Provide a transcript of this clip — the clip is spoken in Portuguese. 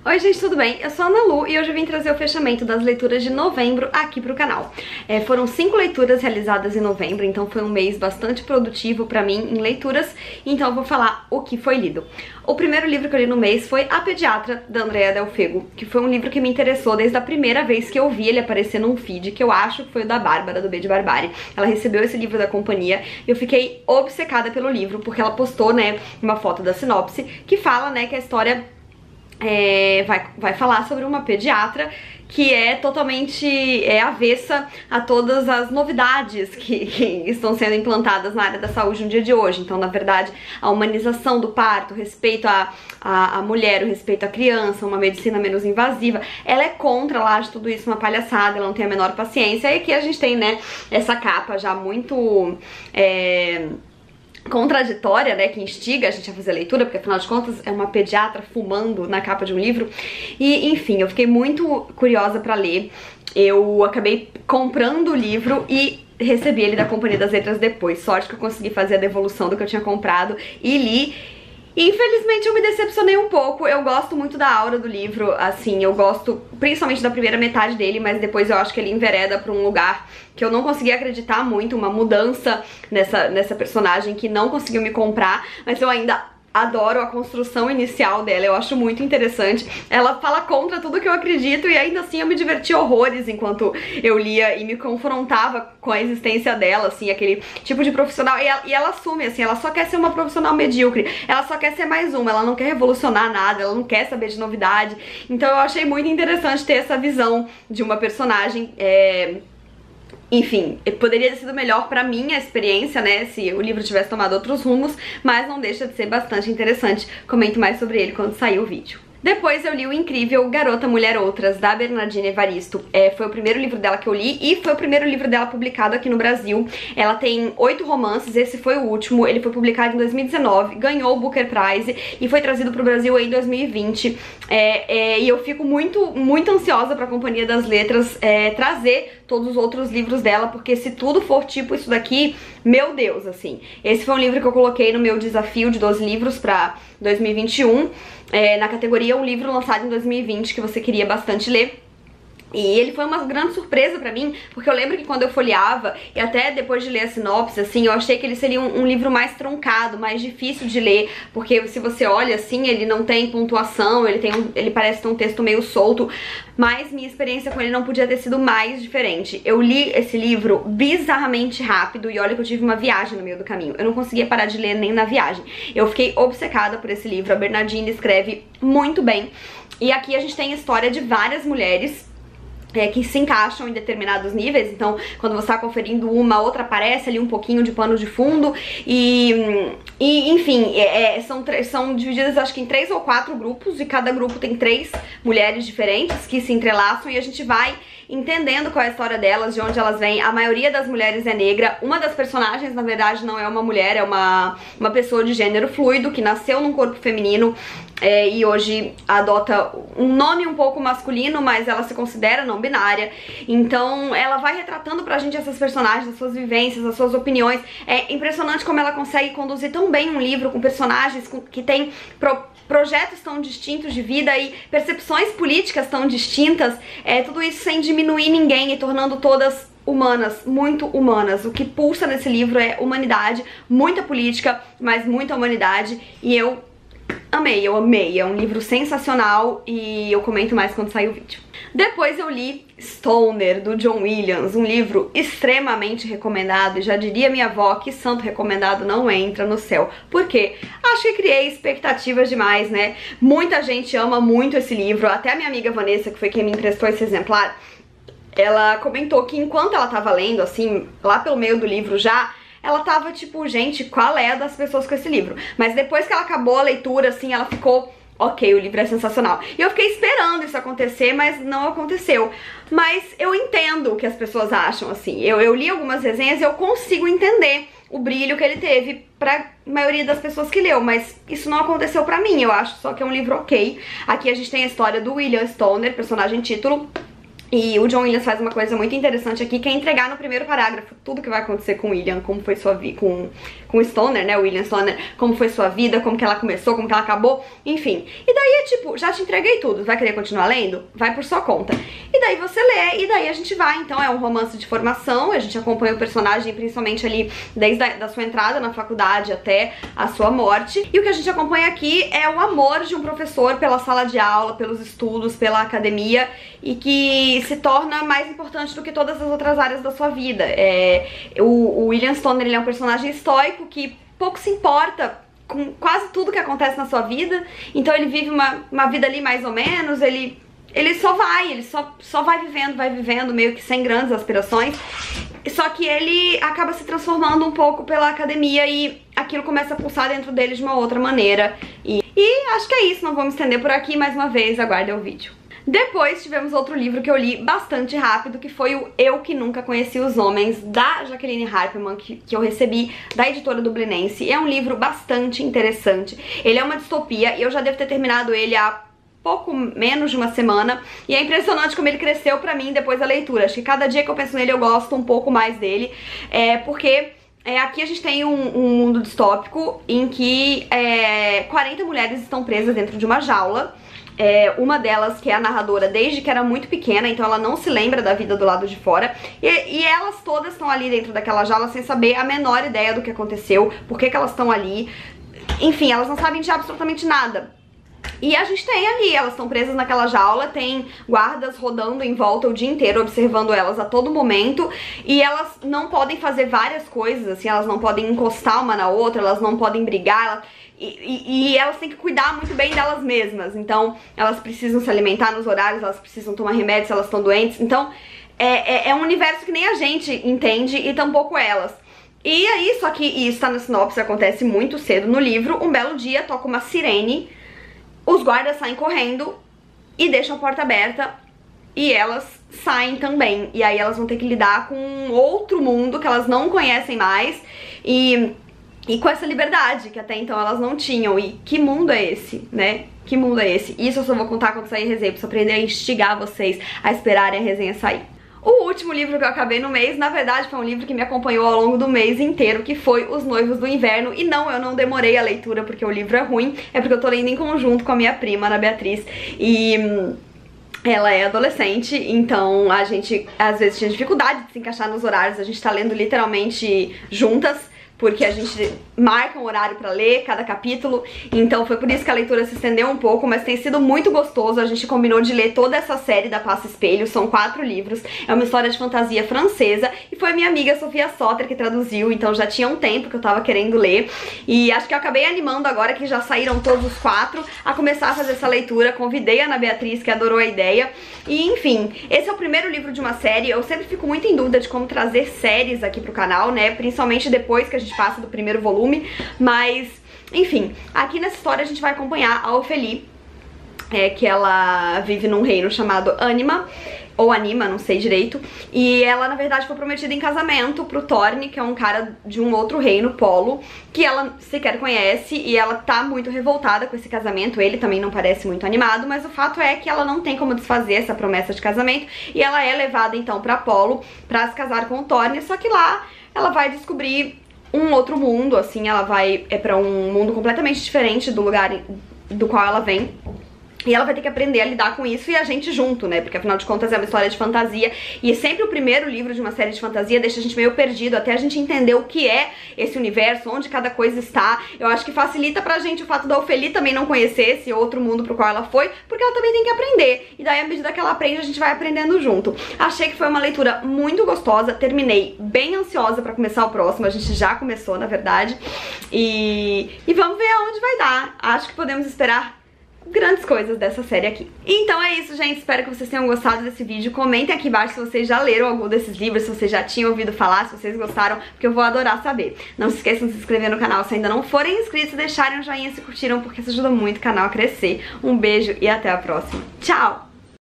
Oi gente, tudo bem? Eu sou a Ana Lu e hoje eu vim trazer o fechamento das leituras de novembro aqui pro canal. Foram 5 leituras realizadas em novembro, então foi um mês bastante produtivo pra mim em leituras, então eu vou falar o que foi lido. O primeiro livro que eu li no mês foi A Pediatra, da Andrea Del Fuego, que foi um livro que me interessou desde a primeira vez que eu vi ele aparecer num feed, que eu acho que foi o da Bárbara, do B de Barbárie. Ela recebeu esse livro da companhia e eu fiquei obcecada pelo livro, porque ela postou, né, uma foto da sinopse, que fala, né, que a história vai falar sobre uma pediatra que é totalmente avessa a todas as novidades que estão sendo implantadas na área da saúde no dia de hoje. Então, na verdade, a humanização do parto, o respeito à mulher, o respeito à criança, uma medicina menos invasiva, ela é contra, ela acha tudo isso uma palhaçada, ela não tem a menor paciência. E aqui a gente tem, né, essa capa já muito contraditória, né, que instiga a gente a fazer leitura, porque afinal de contas é uma pediatra fumando na capa de um livro. E enfim, eu fiquei muito curiosa pra ler. Eu acabei comprando o livro e recebi ele da Companhia das Letras depois. Sorte que eu consegui fazer a devolução do que eu tinha comprado e li. Infelizmente eu me decepcionei um pouco. Eu gosto muito da aura do livro, assim, eu gosto principalmente da primeira metade dele, mas depois eu acho que ele envereda pra um lugar que eu não consegui acreditar muito, uma mudança nessa personagem que não conseguiu me comprar, mas eu ainda adoro a construção inicial dela, eu acho muito interessante. Ela fala contra tudo que eu acredito e ainda assim eu me diverti horrores enquanto eu lia e me confrontava com a existência dela, assim, aquele tipo de profissional. E ela assume, assim, ela só quer ser uma profissional medíocre, ela só quer ser mais uma, ela não quer revolucionar nada, ela não quer saber de novidade. Então eu achei muito interessante ter essa visão de uma personagem, enfim, poderia ter sido melhor pra minha experiência, né, se o livro tivesse tomado outros rumos, mas não deixa de ser bastante interessante. Comento mais sobre ele quando sair o vídeo. Depois eu li o incrível Garota, Mulher, Outras, da Bernardina Evaristo. Foi o primeiro livro dela que eu li e foi o primeiro livro dela publicado aqui no Brasil. Ela tem 8 romances, esse foi o último, ele foi publicado em 2019, ganhou o Booker Prize e foi trazido pro Brasil em 2020. E eu fico muito ansiosa pra Companhia das Letras trazer todos os outros livros dela, porque se tudo for tipo isso daqui, meu Deus, assim. Esse foi um livro que eu coloquei no meu desafio de 12 livros pra 2021, na categoria um livro lançado em 2020 que você queria bastante ler. E ele foi uma grande surpresa pra mim, porque eu lembro que quando eu folheava, e até depois de ler a sinopse, assim, eu achei que ele seria um livro mais truncado, mais difícil de ler, porque se você olha assim, ele não tem pontuação, ele parece ter um texto meio solto, mas minha experiência com ele não podia ter sido mais diferente. Eu li esse livro bizarramente rápido, e olha que eu tive uma viagem no meio do caminho, eu não conseguia parar de ler nem na viagem. Eu fiquei obcecada por esse livro, a Bernardina escreve muito bem, e aqui a gente tem a história de várias mulheres que se encaixam em determinados níveis. Então quando você tá conferindo uma, outra aparece ali um pouquinho de pano de fundo e enfim, são divididas acho que em 3 ou 4 grupos, e cada grupo tem 3 mulheres diferentes que se entrelaçam e a gente vai entendendo qual é a história delas, de onde elas vêm. A maioria das mulheres é negra, uma das personagens na verdade não é uma mulher, é uma pessoa de gênero fluido que nasceu num corpo feminino e hoje adota um nome um pouco masculino, mas ela se considera não binária. Então ela vai retratando pra gente essas personagens, as suas vivências, as suas opiniões. É impressionante como ela consegue conduzir tão bem um livro com personagens que tem projetos tão distintos de vida e percepções políticas tão distintas, tudo isso sem diminuir ninguém e tornando todas humanas, muito humanas. O que pulsa nesse livro é humanidade, muita política, mas muita humanidade, e eu amei, é um livro sensacional e eu comento mais quando sair o vídeo. Depois eu li Stoner, do John Williams, um livro extremamente recomendado, e já diria minha avó que santo recomendado não entra no céu. Por quê? Acho que criei expectativas demais, né? Muita gente ama muito esse livro, até a minha amiga Vanessa, que foi quem me emprestou esse exemplar, ela comentou que enquanto ela tava lendo, assim, lá pelo meio do livro já, ela tava tipo, gente, qual é a das pessoas com esse livro? Mas depois que ela acabou a leitura, assim, ela ficou, ok, o livro é sensacional. E eu fiquei esperando isso acontecer, mas não aconteceu. Mas eu entendo o que as pessoas acham, assim. Eu li algumas resenhas e eu consigo entender o brilho que ele teve pra maioria das pessoas que leu, mas isso não aconteceu pra mim, eu acho só que é um livro ok. Aqui a gente tem a história do William Stoner, personagem título, E o John Williams faz uma coisa muito interessante aqui, que é entregar no primeiro parágrafo tudo que vai acontecer com o William, como foi sua vida, com o Stoner, né, o William Stoner, como foi sua vida, como que ela começou, como que ela acabou, enfim. E daí é tipo, já te entreguei tudo, vai querer continuar lendo? Vai por sua conta. E daí você lê, e daí a gente vai, então é um romance de formação, a gente acompanha o personagem principalmente ali desde da sua entrada na faculdade até a sua morte. E o que a gente acompanha aqui é o amor de um professor pela sala de aula, pelos estudos, pela academia, e que se torna mais importante do que todas as outras áreas da sua vida. O William Stoner, ele é um personagem estoico que pouco se importa com quase tudo que acontece na sua vida, então ele vive uma vida ali mais ou menos, ele só vai vivendo, meio que sem grandes aspirações, só que ele acaba se transformando um pouco pela academia e aquilo começa a pulsar dentro dele de uma outra maneira. E acho que é isso, não vou me estender por aqui, mais uma vez, aguardem o vídeo. Depois tivemos outro livro que eu li bastante rápido, que foi o Eu Que Nunca Conheci os Homens, da Jacqueline Harperman, que eu recebi da editora Dublinense. É um livro bastante interessante. Ele é uma distopia e eu já devo ter terminado ele há pouco menos de uma semana, e é impressionante como ele cresceu pra mim depois da leitura. Acho que cada dia que eu penso nele eu gosto um pouco mais dele, porque aqui a gente tem um mundo distópico em que 40 mulheres estão presas dentro de uma jaula. Uma delas, que é a narradora, desde que era muito pequena, então ela não se lembra da vida do lado de fora, e elas todas estão ali dentro daquela jaula sem saber a menor ideia do que aconteceu, por que elas estão ali, enfim, elas não sabem de absolutamente nada. E a gente tem ali, elas estão presas naquela jaula, tem guardas rodando em volta o dia inteiro, observando elas a todo momento, e elas não podem fazer várias coisas, assim, elas não podem encostar uma na outra, elas não podem brigar, e elas têm que cuidar muito bem delas mesmas. Então elas precisam se alimentar nos horários, elas precisam tomar remédio se elas estão doentes. Então é um universo que nem a gente entende, e tampouco elas. E aí, só que isso tá na sinopse, acontece muito cedo no livro, um belo dia toca uma sirene, os guardas saem correndo e deixam a porta aberta, e elas saem também. E aí elas vão ter que lidar com outro mundo que elas não conhecem mais, e com essa liberdade que até então elas não tinham. E que mundo é esse, né? Que mundo é esse? Isso eu só vou contar quando sair a resenha, pra aprender a instigar vocês a esperarem a resenha sair. O último livro que eu acabei no mês, na verdade, foi um livro que me acompanhou ao longo do mês inteiro, que foi Os Noivos do Inverno. E não, eu não demorei a leitura porque o livro é ruim, é porque eu tô lendo em conjunto com a minha prima, Ana Beatriz, e ela é adolescente, então a gente às vezes tinha dificuldade de se encaixar nos horários, a gente tá lendo literalmente juntas, porque a gente marca um horário pra ler cada capítulo, então foi por isso que a leitura se estendeu um pouco, mas tem sido muito gostoso. A gente combinou de ler toda essa série da Passa Espelho, são 4 livros, é uma história de fantasia francesa, e foi minha amiga Sofia Soter que traduziu, então já tinha um tempo que eu tava querendo ler, e acho que eu acabei animando agora que já saíram todos os 4, a começar a fazer essa leitura. Convidei a Ana Beatriz, que adorou a ideia, e enfim, esse é o primeiro livro de uma série. Eu sempre fico muito em dúvida de como trazer séries aqui pro canal, né, principalmente depois que a gente passa do primeiro volume, mas enfim, aqui nessa história a gente vai acompanhar a Ophélie, que ela vive num reino chamado Anima, ou Anima, não sei direito, e ela na verdade foi prometida em casamento pro Thorne, que é um cara de um outro reino, Polo, que ela sequer conhece, e ela tá muito revoltada com esse casamento. Ele também não parece muito animado, mas o fato é que ela não tem como desfazer essa promessa de casamento, e ela é levada então pra Polo pra se casar com o Thorne, só que lá ela vai descobrir um outro mundo, assim, ela vai pra um mundo completamente diferente do lugar do qual ela vem. E ela vai ter que aprender a lidar com isso, e a gente junto, né? Porque afinal de contas é uma história de fantasia, e sempre o primeiro livro de uma série de fantasia deixa a gente meio perdido, até a gente entender o que é esse universo, onde cada coisa está. Eu acho que facilita pra gente o fato da Ophélie também não conhecer esse outro mundo pro qual ela foi, porque ela também tem que aprender. E daí, à medida que ela aprende, a gente vai aprendendo junto. Achei que foi uma leitura muito gostosa, terminei bem ansiosa pra começar o próximo. A gente já começou, na verdade, e vamos ver aonde vai dar. Acho que podemos esperar grandes coisas dessa série aqui. Então é isso, gente, espero que vocês tenham gostado desse vídeo. Comentem aqui embaixo se vocês já leram algum desses livros, se vocês já tinham ouvido falar, se vocês gostaram, porque eu vou adorar saber. Não se esqueçam de se inscrever no canal se ainda não forem inscritos, e deixarem um joinha se curtiram, porque isso ajuda muito o canal a crescer. Um beijo e até a próxima. Tchau!